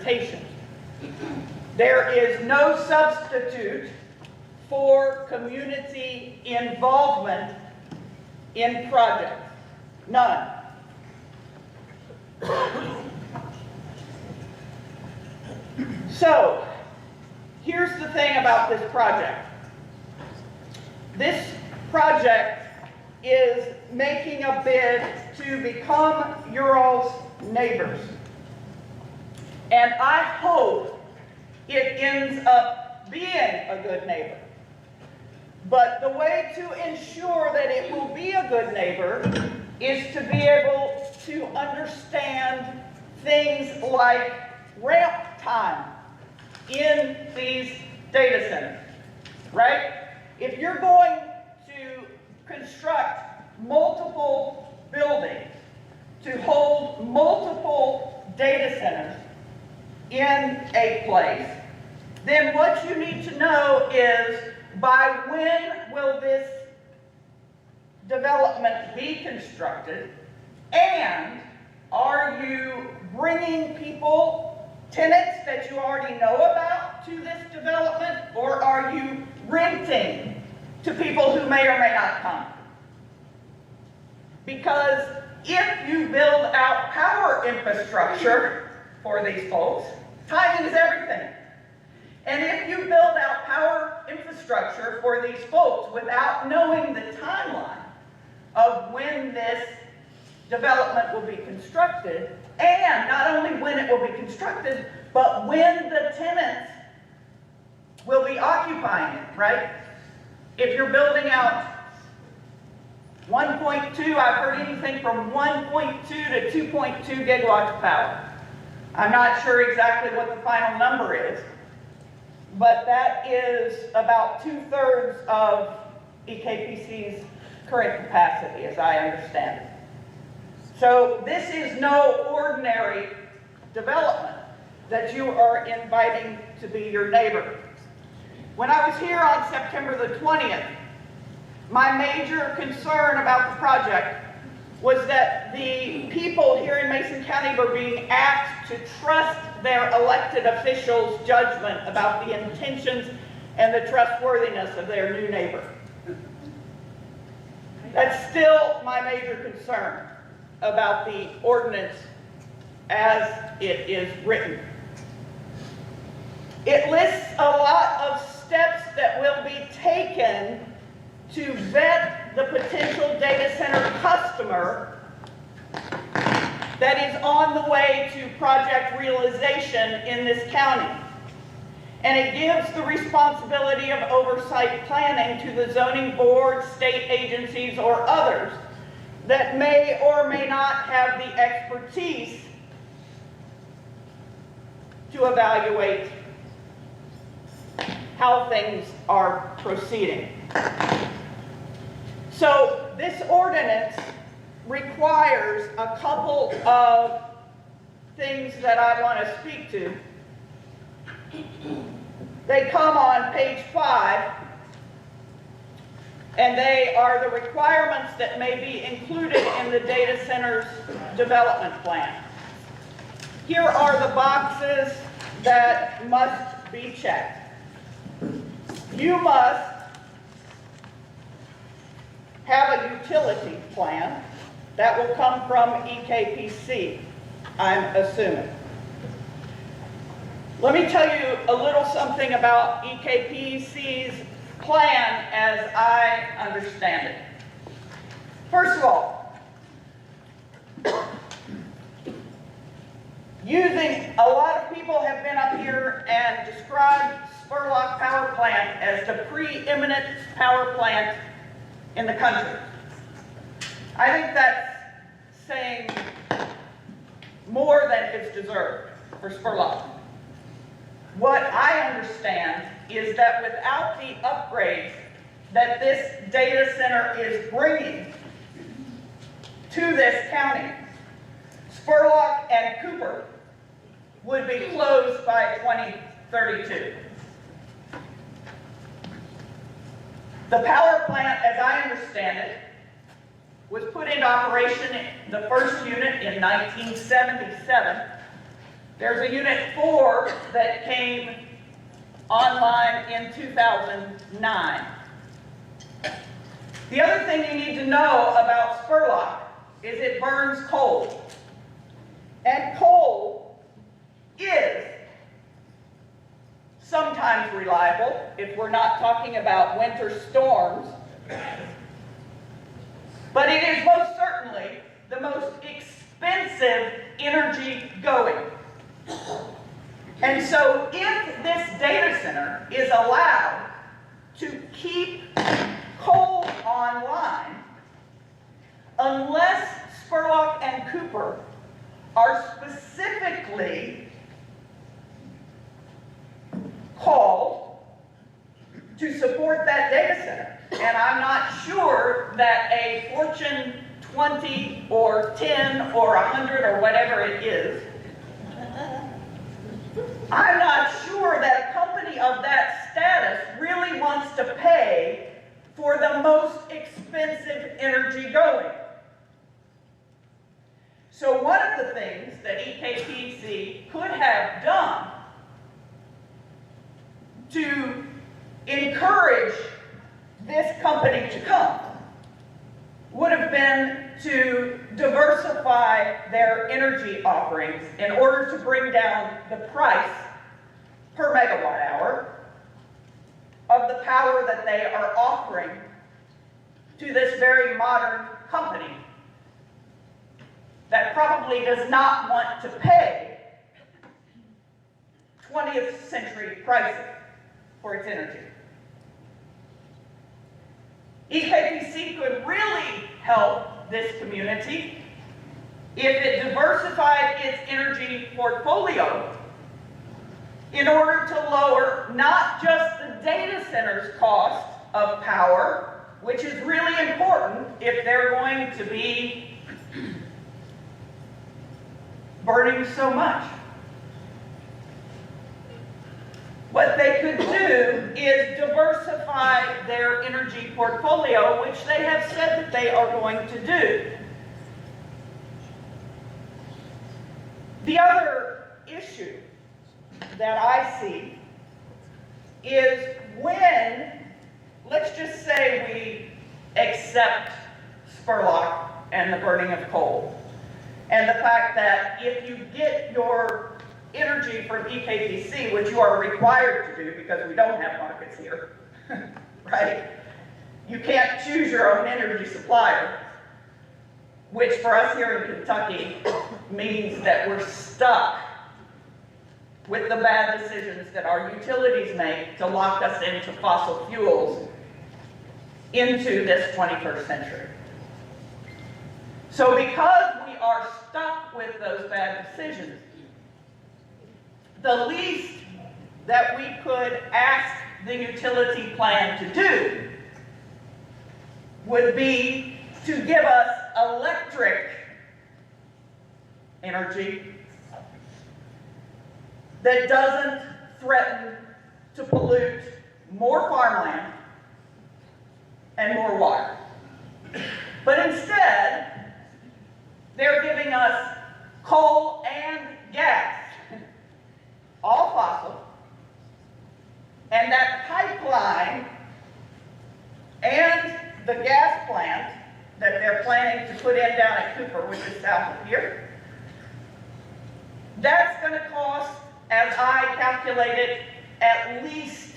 representation. There is no substitute for community involvement in projects. None. So, here's the thing about this project. This project is making a bid to become your all's neighbors. And I hope it ends up being a good neighbor. But the way to ensure that it will be a good neighbor is to be able to understand things like ramp time in these data centers, right? If you're going to construct multiple buildings to hold multiple data centers in a place, then what you need to know is, by when will this development be constructed, and are you bringing people, tenants that you already know about, to this development, or are you renting to people who may or may not come? Because if you build out power infrastructure for these folks, timing is everything. And if you build out power infrastructure for these folks without knowing the timeline of when this development will be constructed, and not only when it will be constructed, but when the tenants will be occupying it, right? If you're building out 1.2, I've heard anything from 1.2 to 2.2 gigawatts of power. I'm not sure exactly what the final number is, but that is about 2/3 of EKPC's current capacity, as I understand it. So this is no ordinary development that you are inviting to be your neighbor. When I was here on September the 20th, my major concern about the project was that the people here in Mason County were being asked to trust their elected officials' judgment about the intentions and the trustworthiness of their new neighbor. That's still my major concern about the ordinance as it is written. It lists a lot of steps that will be taken to vet the potential data center customer that is on the way to project realization in this county. And it gives the responsibility of oversight planning to the zoning board, state agencies, or others that may or may not have the expertise to evaluate how things are proceeding. So this ordinance requires a couple of things that I want to speak to. They come on page 5, and they are the requirements that may be included in the data center's development plan. Here are the boxes that must be checked. You must have a utility plan that will come from EKPC, I'm assuming. Let me tell you a little something about EKPC's plan as I understand it. First of all, a lot of people have been up here and described Spurlock Power Plant as the preeminent power plant in the country. I think that's saying more than it's deserved for Spurlock. What I understand is that without the upgrades that this data center is bringing to this county, Spurlock and Cooper would be closed by 2032. The power plant, as I understand it, was put into operation, the first unit, in 1977, There's a Unit 4 that came online in 2009. The other thing you need to know about Spurlock is it burns coal. And coal is sometimes reliable if we're not talking about winter storms, but it is most certainly the most expensive energy going. And so if this data center is allowed to keep coal online, unless Spurlock and Cooper are specifically called to support that data center. And I'm not sure that a Fortune 20 or 10 or 100 or whatever it is, I'm not sure that a company of that status really wants to pay for the most expensive energy going. So one of the things that EKPC could have done to encourage this company to come would have been to diversify their energy offerings in order to bring down the price per megawatt hour of the power that they are offering to this very modern company that probably does not want to pay 20th century prices for its energy. EKPC could really help this community if it diversified its energy portfolio in order to lower not just the data center's cost of power, which is really important if they're going to be burning so much. What they could do is diversify their energy portfolio, which they have said that they are going to do. The other issue that I see is when, let's just say we accept Spurlock and the burning of coal, and the fact that if you get your energy from EKPC, which you are required to do because we don't have markets here, right? You can't choose your own energy supplier, which for us here in Kentucky means that we're stuck with the bad decisions that our utilities make to lock us into fossil fuels into this 21st century. So because we are stuck with those bad decisions, the least that we could ask the utility plan to do would be to give us electric energy that doesn't threaten to pollute more farmland and more water. But instead, they're giving us coal and gas, all fossil, and that pipeline and the gas plant that they're planning to put in down at Cooper, which is south of here, that's going to cost, as I calculated, at least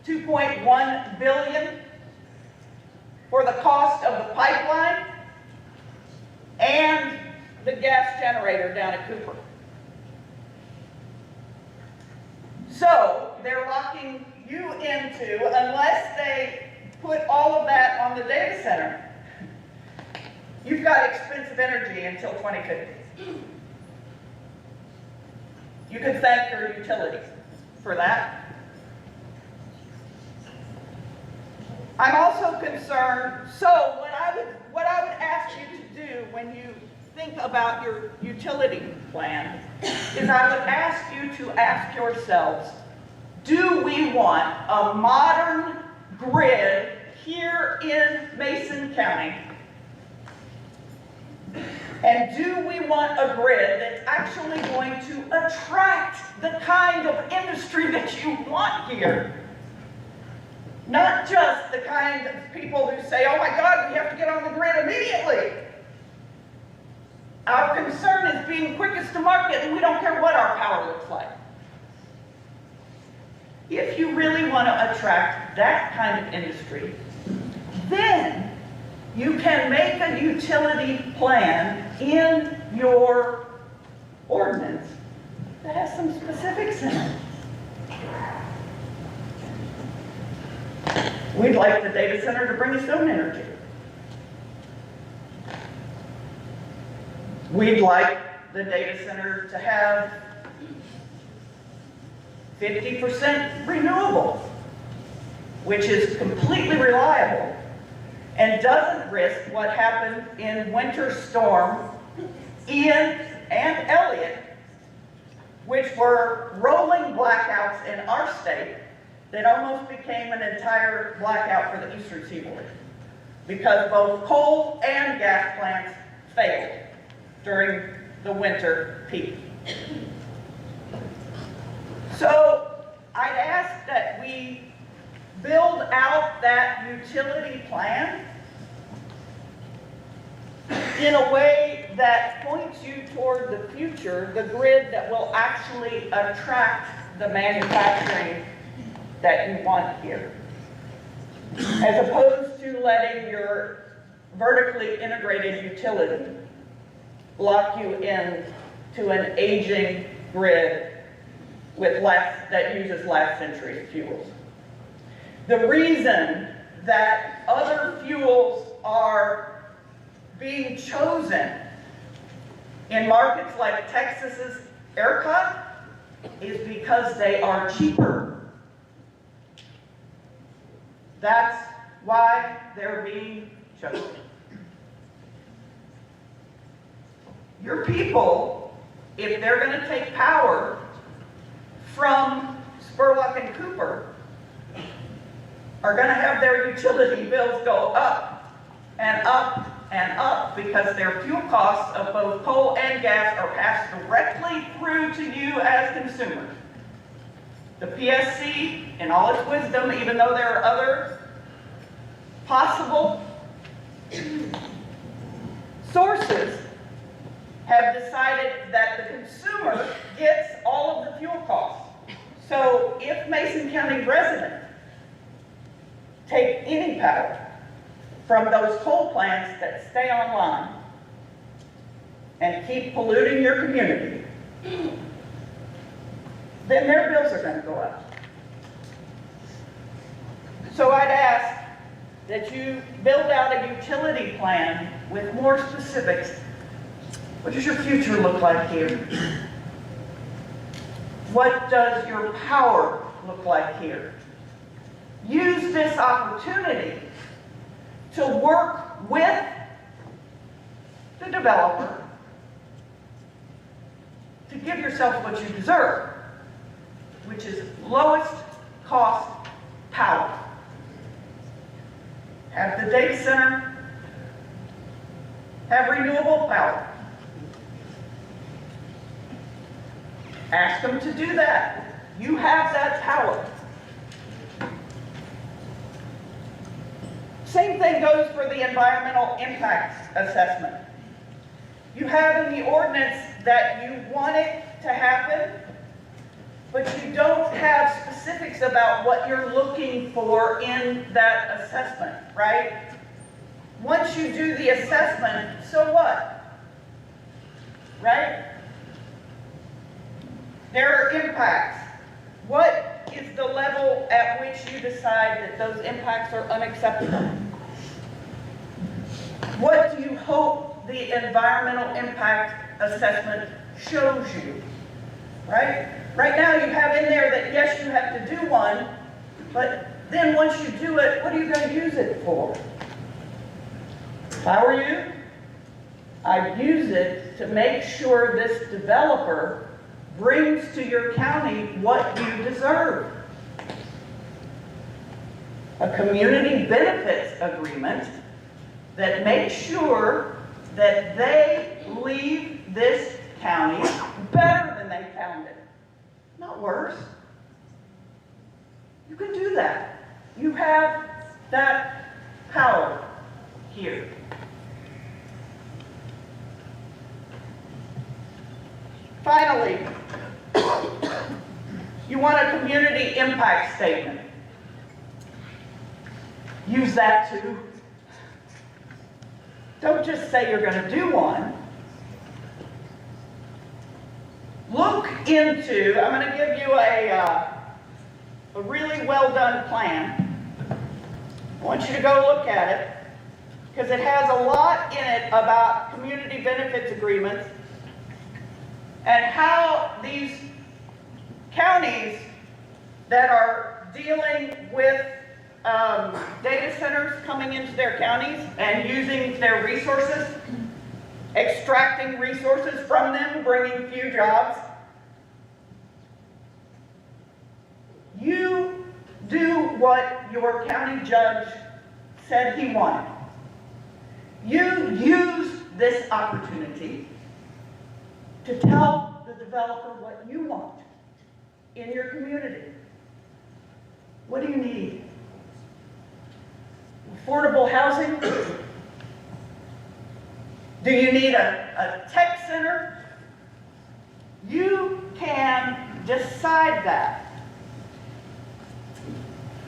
$2.1 billion for the cost of the pipeline and the gas generator down at Cooper. So they're locking you into, unless they put all of that on the data center, you've got expensive energy until 2050. You can thank your utilities for that. I'm also concerned, so what I would ask you to do when you think about your utility plan is I would ask you to ask yourselves, do we want a modern grid here in Mason County And do we want a grid that's actually going to attract the kind of industry that you want here? Not just the kind of people who say, oh my God, we have to get on the grid immediately. Our concern is being quickest to market, and we don't care what our power looks like. If you really want to attract that kind of industry, then you can make a utility plan in your ordinance that has some specifics in it. We'd like the data center to bring its own energy. We'd like the data center to have 50% renewable, which is completely reliable and doesn't risk what happened in Winter Storm Ian and Elliott, which were rolling blackouts in our state that almost became an entire blackout for the Eastern Seaboard because both coal and gas plants failed during the winter peak. So I'd ask that we build out that utility plan in a way that points you toward the future, the grid that will actually attract the manufacturing that you want here, as opposed to letting your vertically integrated utility lock you in to an aging grid with that uses last century fuels. The reason that other fuels are being chosen in markets like Texas's ERCOT is because they are cheaper. That's why they're being chosen. Your people, if they're going to take power from Spurlock and Cooper, are going to have their utility bills go up and up and up because their fuel costs of both coal and gas are passed directly through to you as consumers. The PSC, in all its wisdom, even though there are other possible sources, have decided that the consumer gets all of the fuel costs. So if Mason County residents take any power from those coal plants that stay online and keep polluting your community, then their bills are going to go up. So I'd ask that you build out a utility plan with more specifics. What does your future look like here? What does your power look like here? Use this opportunity to work with the developer to give yourself what you deserve, which is lowest cost power. Have the data center have renewable power. Ask them to do that. You have that power. Same thing goes for the environmental impact assessment. You have in the ordinance that you want it to happen, but you don't have specifics about what you're looking for in that assessment, right? Once you do the assessment, so what? Right? There are impacts. What is the level at which you decide that those impacts are unacceptable? What do you hope the environmental impact assessment shows you? Right? Right now you have in there that yes, you have to do one, but then once you do it, what are you going to use it for? If I were you, I'd use it to make sure this developer brings to your county what you deserve. A community benefits agreement that makes sure that they leave this county better than they found it, not worse. You can do that. You have that power here. Finally, you want a community impact statement. Use that too. Don't just say you're going to do one. Look into, I'm going to give you a really well done plan. I want you to go look at it because it has a lot in it about community benefits agreements and how these counties that are dealing with data centers coming into their counties and using their resources, extracting resources from them, bringing few jobs. You do what your county judge said he wanted. You use this opportunity to tell the developer what you want in your community. What do you need? Affordable housing? Do you need a tech center? You can decide that.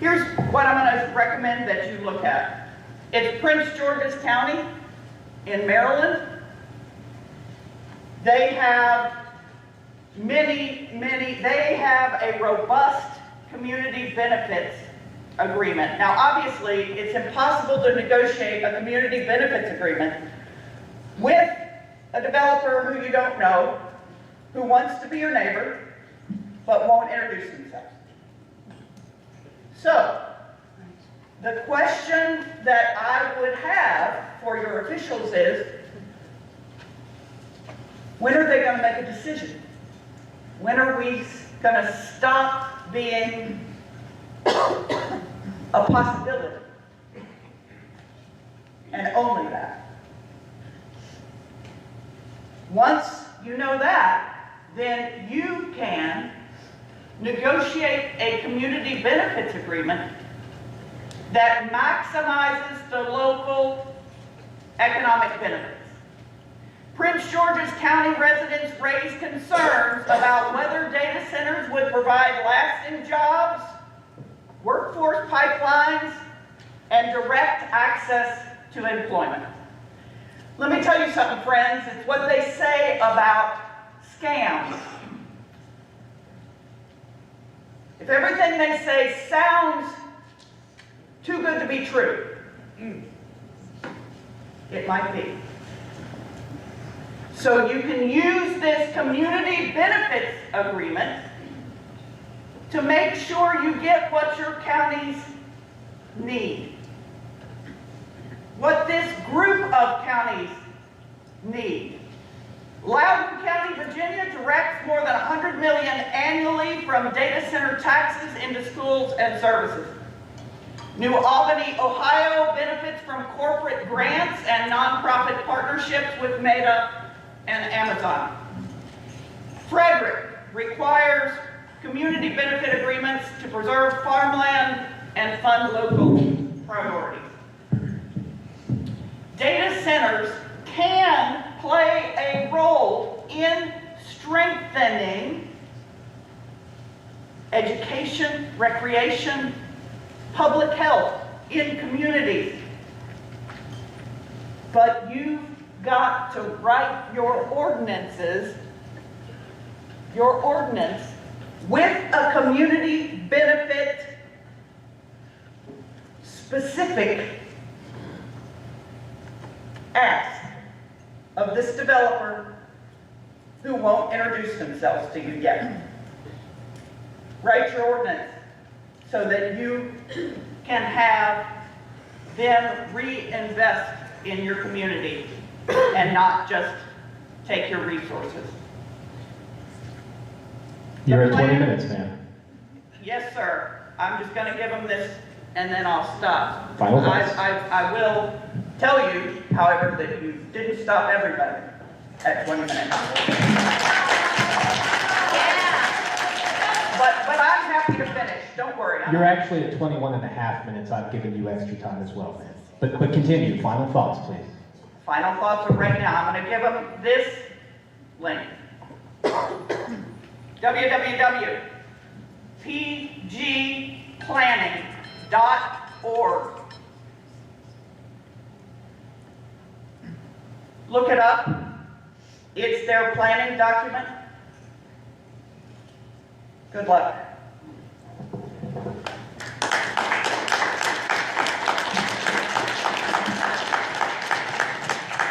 Here's what I'm going to recommend that you look at. It's Prince George's County in Maryland. They have they have a robust community benefits agreement. Now, obviously, it's impossible to negotiate a community benefits agreement with a developer who you don't know, who wants to be your neighbor, but won't introduce himself. So, the question that I would have for your officials is, when are they going to make a decision? When are we going to stop being a possibility? And only that. Once you know that, then you can negotiate a community benefits agreement that maximizes the local economic benefits. Prince George's County residents raised concerns about whether data centers would provide lasting jobs, workforce pipelines, and direct access to employment. Let me tell you something, friends. It's what they say about scams. If everything they say sounds too good to be true, it might be. So you can use this community benefits agreement to make sure you get what your counties need. What this group of counties need. Loudoun County, Virginia directs more than $100 million annually from data center taxes into schools and services. New Albany, Ohio benefits from corporate grants and nonprofit partnerships with Meta and Amazon. Frederick requires community benefit agreements to preserve farmland and fund local priorities. Data centers can play a role in strengthening education, recreation, public health in communities. But you've got to write your ordinance with a community benefit specific ask of this developer who won't introduce themselves to you yet. Write your ordinance so that you can have them reinvest in your community and not just take your resources. You're at 20 minutes, ma'am. Yes, sir. I'm just going to give them this and then I'll stop. Final thoughts. I will tell you, however, that you didn't stop everybody at 20 minutes. But I'm happy to finish, don't worry. You're actually at 21 and a half minutes. I've given you extra time as well, man. But continue. Final thoughts, please. Final thoughts are right now. I'm going to give them this link. www.pgplanning.org. Look it up. It's their planning document. Good luck.